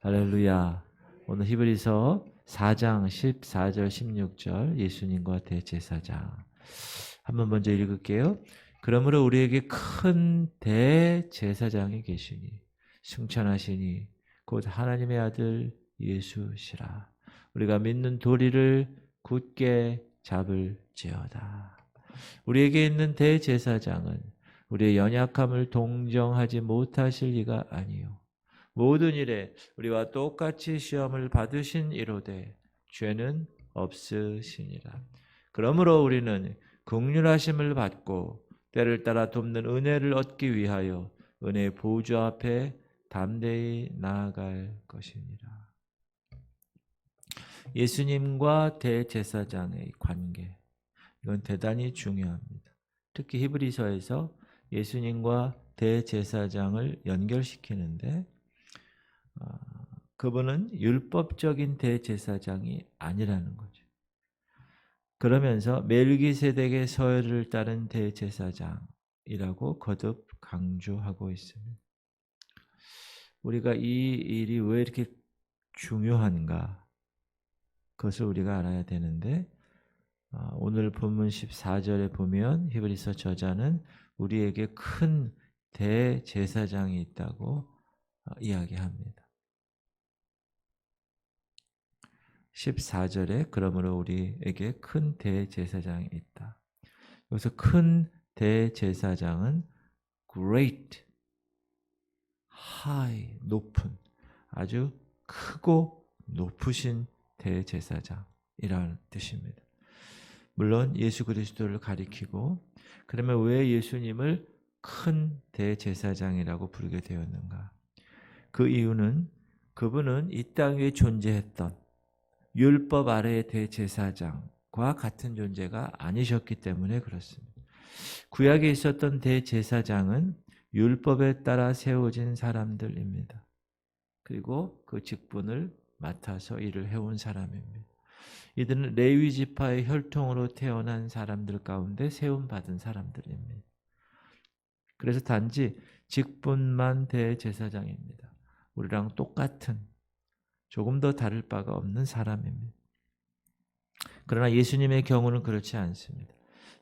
할렐루야. 오늘 히브리서 4장 14절 16절 예수님과 대제사장. 한번 먼저 읽을게요. 그러므로 우리에게 큰 대제사장이 계시니 승천하시니 곧 하나님의 아들 예수시라. 우리가 믿는 도리를 굳게 잡을지어다. 우리에게 있는 대제사장은 우리의 연약함을 동정하지 못하실 리가 아니요 모든 일에 우리와 똑같이 시험을 받으신 이로되 죄는 없으시니라. 그러므로 우리는 긍휼하심을 받고 때를 따라 돕는 은혜를 얻기 위하여 은혜의 보좌 앞에 담대히 나아갈 것이니라. 예수님과 대제사장의 관계, 이건 대단히 중요합니다. 특히 히브리서에서 예수님과 대제사장을 연결시키는데 그분은 율법적인 대제사장이 아니라는 거죠. 그러면서 멜기세덱의 서열을 따른 대제사장이라고 거듭 강조하고 있습니다. 우리가 이 일이 왜 이렇게 중요한가? 그것을 우리가 알아야 되는데 오늘 본문 14절에 보면 히브리서 저자는 우리에게 큰 대제사장이 있다고 이야기합니다. 14절에 그러므로 우리에게 큰 대제사장이 있다. 여기서 큰 대제사장은 great, high, 높은, 아주 크고 높으신 대제사장이라는 뜻입니다. 물론 예수 그리스도를 가리키고 그러면 왜 예수님을 큰 대제사장이라고 부르게 되었는가? 그 이유는 그분은 이 땅 위에 존재했던 율법 아래의 대제사장과 같은 존재가 아니셨기 때문에 그렇습니다. 구약에 있었던 대제사장은 율법에 따라 세워진 사람들입니다. 그리고 그 직분을 맡아서 일을 해온 사람입니다. 이들은 레위 지파의 혈통으로 태어난 사람들 가운데 세움받은 사람들입니다. 그래서 단지 직분만 대제사장입니다. 우리랑 똑같은, 조금 더 다를 바가 없는 사람입니다. 그러나 예수님의 경우는 그렇지 않습니다.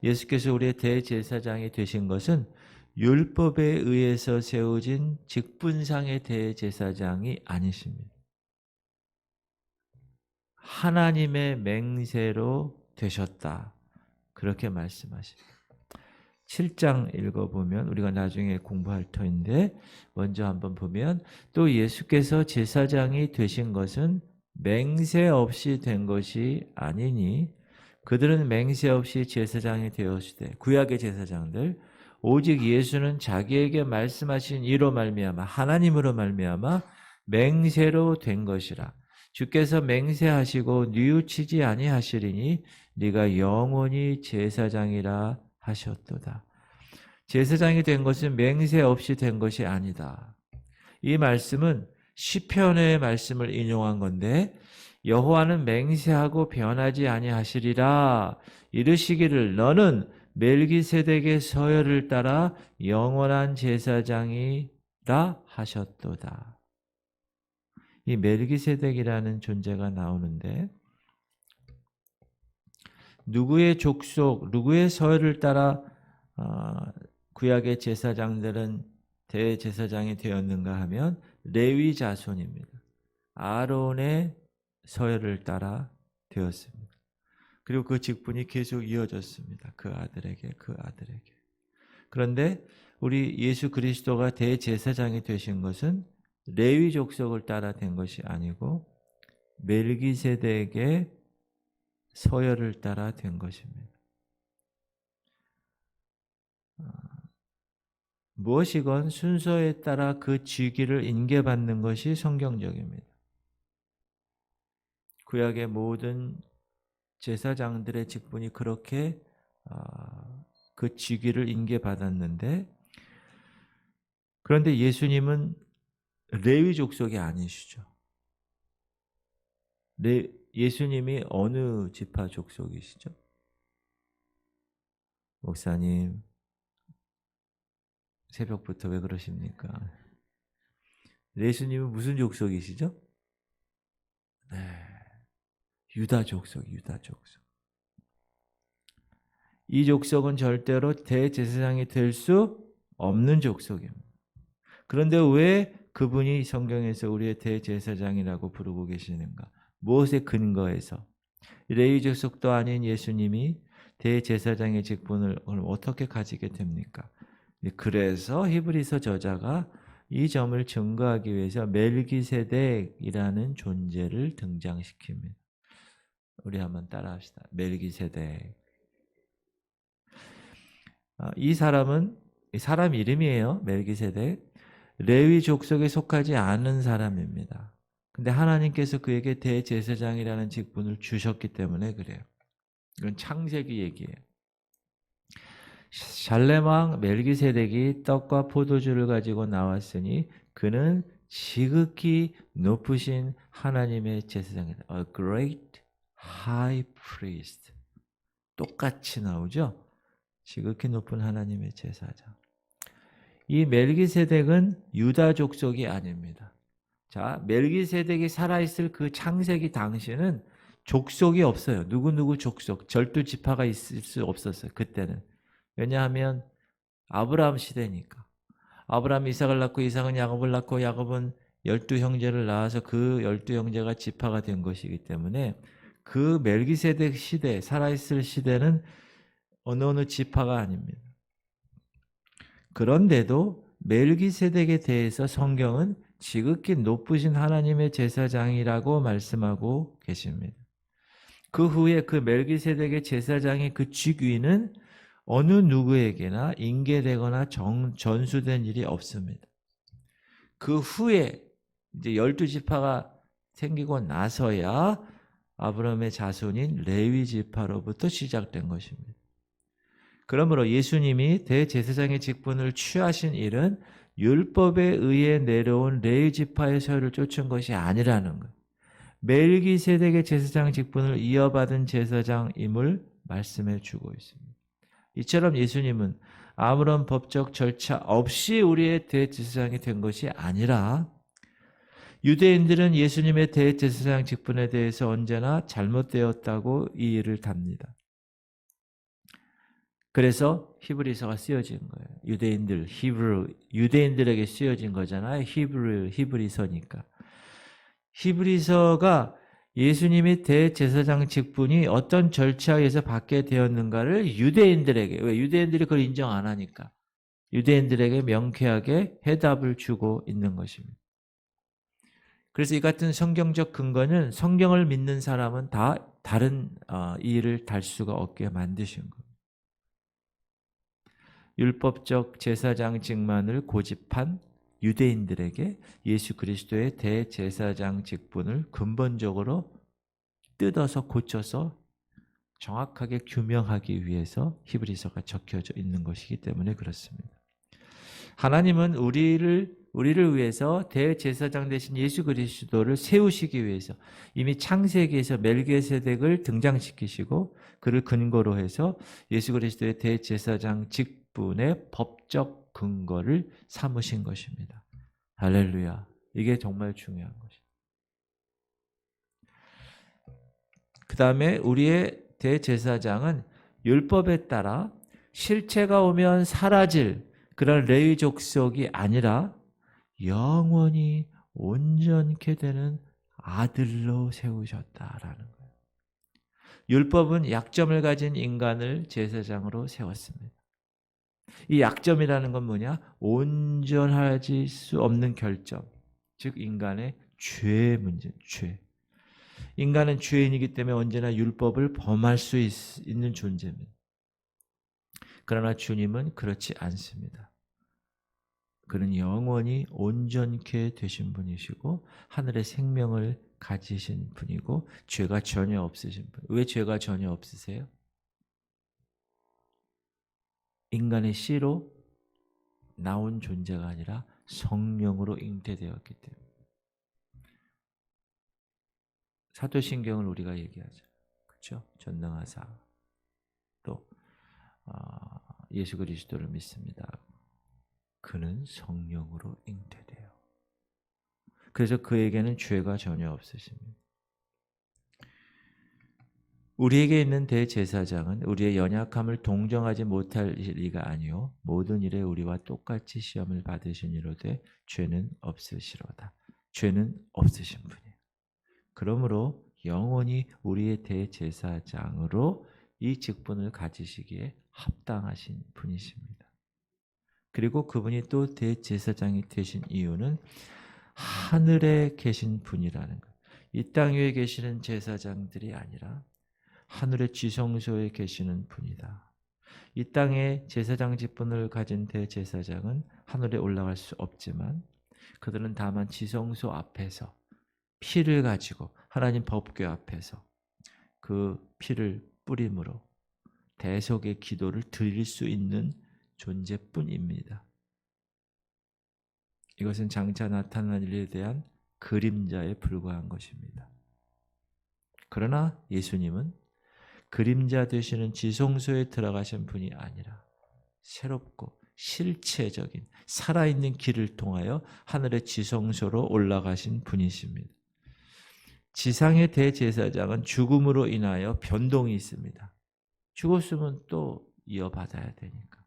예수께서 우리의 대제사장이 되신 것은 율법에 의해서 세워진 직분상의 대제사장이 아니십니다. 하나님의 맹세로 되셨다. 그렇게 말씀하십니다. 7장 읽어보면 우리가 나중에 공부할 터인데 먼저 한번 보면 또 예수께서 제사장이 되신 것은 맹세 없이 된 것이 아니니 그들은 맹세 없이 제사장이 되었으되 구약의 제사장들 오직 예수는 자기에게 말씀하신 이로 말미암아 하나님으로 말미암아 맹세로 된 것이라. 주께서 맹세하시고 뉘우치지 아니하시리니 네가 영원히 제사장이라 하셨도다. 제사장이 된 것은 맹세 없이 된 것이 아니다. 이 말씀은 시편의 말씀을 인용한 건데 여호와는 맹세하고 변하지 아니하시리라 이르시기를 너는 멜기세덱의 서열을 따라 영원한 제사장이라 하셨도다. 이 멜기세덱이라는 존재가 나오는데 누구의 족속, 누구의 서열을 따라 구약의 제사장들은 대제사장이 되었는가 하면 레위 자손입니다. 아론의 서열을 따라 되었습니다. 그리고 그 직분이 계속 이어졌습니다. 그 아들에게. 그런데 우리 예수 그리스도가 대제사장이 되신 것은 레위 족속을 따라 된 것이 아니고 멜기세덱의 서열을 따라 된 것입니다. 무엇이건 순서에 따라 그 직위를 인계받는 것이 성경적입니다. 구약의 모든 제사장들의 직분이 그렇게 그 직위를 인계받았는데 그런데 예수님은 레위 족속이 아니시죠. 예수님이 어느 지파 족속이시죠? 목사님 새벽부터 왜 그러십니까? 예수님은 무슨 족속이시죠? 네. 유다 족속, 유다 족속. 이 족속은 절대로 대제사장이 될 수 없는 족속입니다. 그런데 왜 그분이 성경에서 우리의 대제사장이라고 부르고 계시는가? 무엇에 근거해서? 레위 족속도 아닌 예수님이 대제사장의 직분을 어떻게 가지게 됩니까? 그래서 히브리서 저자가 이 점을 증거하기 위해서 멜기세덱이라는 존재를 등장시킵니다. 우리 한번 따라합시다. 멜기세덱. 이 사람은 사람 이름이에요. 멜기세덱. 레위 족속에 속하지 않은 사람입니다. 근데 하나님께서 그에게 대제사장이라는 직분을 주셨기 때문에 그래요. 이건 창세기 얘기예요. 살렘왕 멜기세덱이 떡과 포도주를 가지고 나왔으니 그는 지극히 높으신 하나님의 제사장이다. A great high priest. 똑같이 나오죠? 지극히 높은 하나님의 제사장. 이 멜기세덱은 유다 족속이 아닙니다. 자, 멜기세덱이 살아있을 그 창세기 당시에는 족속이 없어요. 누구누구 족속, 절두 지파가 있을 수 없었어요. 그때는. 왜냐하면 아브라함 시대니까. 아브라함이 이삭을 낳고 이삭은 야곱을 낳고 야곱은 12형제를 낳아서 그 12형제가 지파가 된 것이기 때문에 그 멜기세덱 시대, 살아있을 시대는 어느 지파가 아닙니다. 그런데도 멜기세덱에 대해서 성경은 지극히 높으신 하나님의 제사장이라고 말씀하고 계십니다. 그 후에 그 멜기세덱의 제사장의 그 직위는 어느 누구에게나 인계되거나 전수된 일이 없습니다. 그 후에 이제 12지파가 생기고 나서야 아브라함의 자손인 레위 지파로부터 시작된 것입니다. 그러므로 예수님이 대제사장의 직분을 취하신 일은 율법에 의해 내려온 레위 지파의 소유를 쫓은 것이 아니라는 것. 멜기세덱의 제사장 직분을 이어받은 제사장임을 말씀해 주고 있습니다. 이처럼 예수님은 아무런 법적 절차 없이 우리의 대제사장이 된 것이 아니라 유대인들은 예수님의 대제사장 직분에 대해서 언제나 잘못되었다고 이 일을 답니다. 그래서 히브리서가 쓰여진 거예요. 유대인들에게 쓰여진 거잖아요. 히브리서니까. 히브리서가 예수님이 대제사장 직분이 어떤 절차에 의해서 받게 되었는가를 유대인들에게, 왜 유대인들이 그걸 인정 안 하니까 유대인들에게 명쾌하게 해답을 주고 있는 것입니다. 그래서 이 같은 성경적 근거는 성경을 믿는 사람은 다 다른 일을 달 수가 없게 만드신 거예요. 율법적 제사장직만을 고집한 유대인들에게 예수 그리스도의 대제사장 직분을 근본적으로 뜯어서 고쳐서 정확하게 규명하기 위해서 히브리서가 적혀져 있는 것이기 때문에 그렇습니다. 하나님은 우리를 위해서 대제사장 되신 예수 그리스도를 세우시기 위해서 이미 창세기에서 멜기세덱을 등장시키시고 그를 근거로 해서 예수 그리스도의 대제사장 직분의 법적 근거를 삼으신 것입니다. 할렐루야. 이게 정말 중요한 것입니다. 그 다음에 우리의 대제사장은 율법에 따라 실체가 오면 사라질 그런 레위 족속이 아니라 영원히 온전케 되는 아들로 세우셨다라는 거예요. 율법은 약점을 가진 인간을 제사장으로 세웠습니다. 이 약점이라는 건 뭐냐? 온전하지 수 없는 결점, 즉 인간의 죄의 문제, 죄. 인간은 죄인이기 때문에 언제나 율법을 범할 수 있는 존재입니다. 그러나 주님은 그렇지 않습니다. 그는 영원히 온전케 되신 분이시고 하늘의 생명을 가지신 분이고 죄가 전혀 없으신 분. 왜 죄가 전혀 없으세요? 인간의 씨로 나온 존재가 아니라 성령으로 잉태되었기 때문에. 사도신경을 우리가 얘기하죠. 그렇죠? 전능하사. 또 예수 그리스도를 믿습니다. 그는 성령으로 잉태돼요. 그래서 그에게는 죄가 전혀 없으십니다. 우리에게 있는 대제사장은 우리의 연약함을 동정하지 못할 리가 아니요 모든 일에 우리와 똑같이 시험을 받으시니로되 죄는 없으시로다. 죄는 없으신 분이에요. 그러므로 영원히 우리의 대제사장으로 이 직분을 가지시기에 합당하신 분이십니다. 그리고 그분이 또 대제사장이 되신 이유는 하늘에 계신 분이라는 것. 이 땅 위에 계시는 제사장들이 아니라 하늘의 지성소에 계시는 분이다. 이 땅에 제사장 직분을 가진 대제사장은 하늘에 올라갈 수 없지만 그들은 다만 지성소 앞에서 피를 가지고 하나님 법궤 앞에서 그 피를 뿌림으로 대속의 기도를 드릴 수 있는 존재뿐입니다. 이것은 장차 나타날 일에 대한 그림자에 불과한 것입니다. 그러나 예수님은 그림자 되시는 지성소에 들어가신 분이 아니라 새롭고 실체적인 살아있는 길을 통하여 하늘의 지성소로 올라가신 분이십니다. 지상의 대제사장은 죽음으로 인하여 변동이 있습니다. 죽었으면 또 이어받아야 되니까.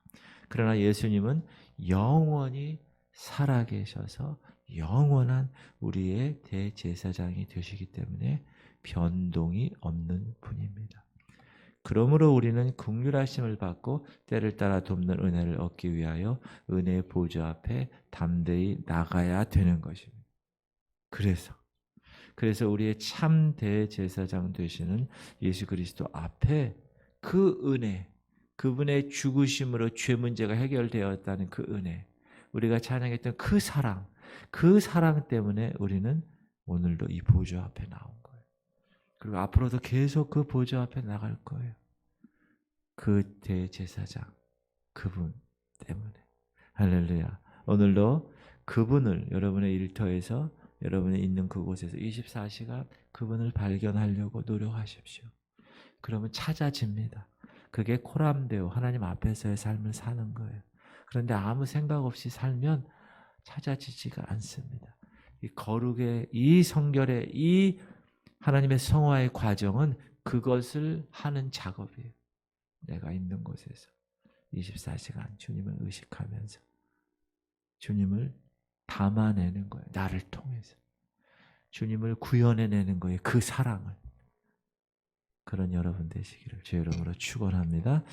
그러나 예수님은 영원히 살아계셔서 영원한 우리의 대제사장이 되시기 때문에 변동이 없는 분입니다. 그러므로 우리는 긍휼하심을 받고 때를 따라 돕는 은혜를 얻기 위하여 은혜의 보좌 앞에 담대히 나가야 되는 것입니다. 그래서 우리의 참 대제사장 되시는 예수 그리스도 앞에 그 은혜, 그분의 죽으심으로 죄 문제가 해결되었다는 그 은혜, 우리가 찬양했던 그 사랑 때문에 우리는 오늘도 이 보좌 앞에 나온 거예요. 그리고 앞으로도 계속 그 보좌 앞에 나갈 거예요. 그 대제사장, 그분 때문에. 할렐루야. 오늘도 그분을 여러분의 일터에서 여러분이 있는 그곳에서 24시간 그분을 발견하려고 노력하십시오. 그러면 찾아집니다. 그게 코람데오 하나님 앞에서의 삶을 사는 거예요. 그런데 아무 생각 없이 살면 찾아지지가 않습니다. 이 거룩의 이 성결의 이 하나님의 성화의 과정은 그것을 하는 작업이에요. 내가 있는 곳에서 24시간 주님을 의식하면서 주님을 담아내는 거예요. 나를 통해서. 주님을 구현해내는 거예요. 그 사랑을. 그런 여러분 되시기를 주의 이름으로 축원합니다.